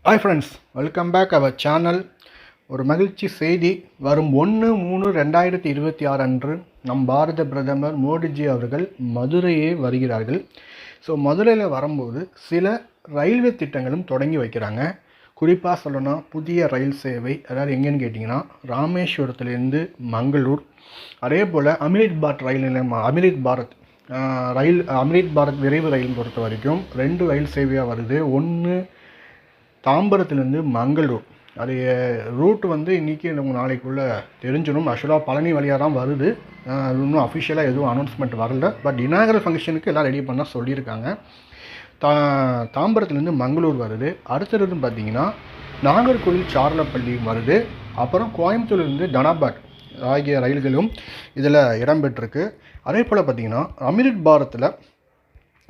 Hi friends, welcome back our channel. ஒரு மகிழ்ச்சி செய்தி. வரும் 1/3/2026 அன்று நம் பாரத பிரதமர் மோடிஜி அவர்கள் மதுரையே வருகிறார்கள். ஸோ மதுரையில் வரும்போது சில ரயில்வே திட்டங்களும் தொடங்கி வைக்கிறாங்க. குறிப்பாக சொல்லணும்னா புதிய ரயில் சேவை, அதாவது எங்கேன்னு கேட்டிங்கன்னா ராமேஸ்வரத்துலேருந்து மங்களூர், அதே போல் அமிர்த் பாரத் ரயில் நிலையம், அமிர்த் பாரத் விரைவு ரயில் பொறுத்த வரைக்கும் 2 ரயில் சேவையாக வருது. ஒன்று தாம்பரத்துலேருந்து மங்களூர். அது ரூட் இன்றைக்கி நாளைக்குள்ளே தெரிஞ்சிடும். ஆக்சுவலாக பழனி வழியாக தான் வருது. இன்னும் அஃபிஷியலாக எதுவும் அனௌன்ஸ்மெண்ட் வரல. பட் இனாகரல் ஃபங்க்ஷனுக்கு எல்லாம் ரெடி பண்ண சொல்லியிருக்காங்க. தாம்பரத்துலேருந்து மங்களூர் வருது. அடுத்தது பார்த்திங்கன்னா நாகர்கோவில் சார்லப்பள்ளி வருது. அப்புறம் கோயம்புத்தூர்லேருந்து தனாபாத் ஆகிய ரயில்களும் இதில் இடம்பெற்றிருக்கு. அதே போல் பார்த்திங்கன்னா அமிர்த் பாரத்தில்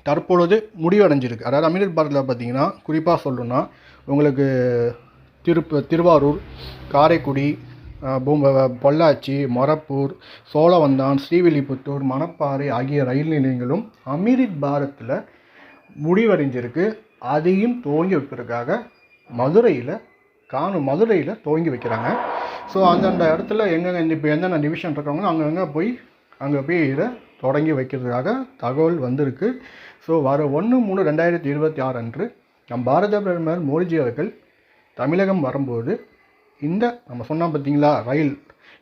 தற்பொழுது முடிவடைஞ்சிருக்கு. அதாவது அமிர்த் பாரத்தில் பார்த்திங்கன்னா குறிப்பாக சொல்லணுன்னா உங்களுக்கு திருவாரூர், காரைக்குடி, பொள்ளாச்சி, மொரப்பூர், சோழவந்தான், ஸ்ரீவில்லிபுத்தூர், மணப்பாறை ஆகிய ரயில் நிலையங்களும் அமிர்த் பாரத்தில் முடிவடைஞ்சிருக்கு. அதையும் துவங்கி வைப்பதற்காக மதுரையில் துவங்கி வைக்கிறாங்க. ஸோ அந்தந்த இடத்துல எங்கெங்கே இப்போ என்னென்ன டிவிஷன் இருக்காங்களோ அங்கே போய் இதை தொடங்கி வைக்கிறதுக்காக தகவல் வந்திருக்கு. ஸோ வர 1/3/2026 அன்று நம் பாரத பிரதமர் மோடிஜி அவர்கள் தமிழகம் வரும்போது இந்த நம்ம சொன்னால் பார்த்தீங்களா ரயில்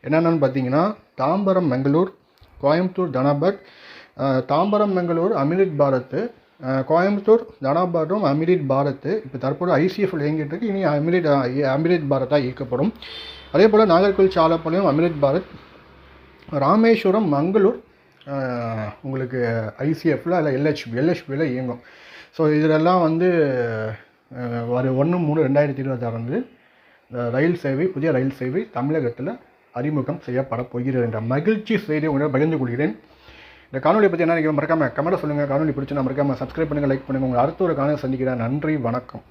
என்னென்னு பார்த்தீங்கன்னா தாம்பரம் மங்களூர், கோயம்புத்தூர் தனாபாத், தாம்பரம் மங்களூர் அமிர்த் பாரத், கோயம்புத்தூர் தனாபாத்தும் அமிர்த் பாரத் இப்போ தற்போது ஐசிஎஃப்ல இயங்கிட்டு இருக்கு. இனி அமிர்த் பாரத்தாக இயக்கப்படும். அதே போல் நாகர்கோவில் சாலப்பாளையம் அமிர்த் பாரத், ராமேஸ்வரம் மங்களூர் உங்களுக்கு ஐசிஎஃப்ல இல்லை எல்ஹெச்பியில் இயங்கும். ஸோ இதிலெல்லாம் வர 1/3/2026 ரயில் சேவை, புதிய ரயில் சேவை தமிழகத்தில் அறிமுகம் செய்யப்பட போகிறது என்ற மகிழ்ச்சி செய்தியை உங்களை பகிர்ந்து கொள்கிறேன். இந்த காணொலியை பற்றி என்ன மறக்காமல் கமெண்ட்டை சொல்லுங்கள். காணொலி பிடிச்சி மறக்காமல் சப்ஸ்கிரைப் பண்ணுங்கள், லைக் பண்ணுங்கள். உங்கள் அடுத்த ஒரு காணொலி சந்திக்கிறேன். நன்றி, வணக்கம்.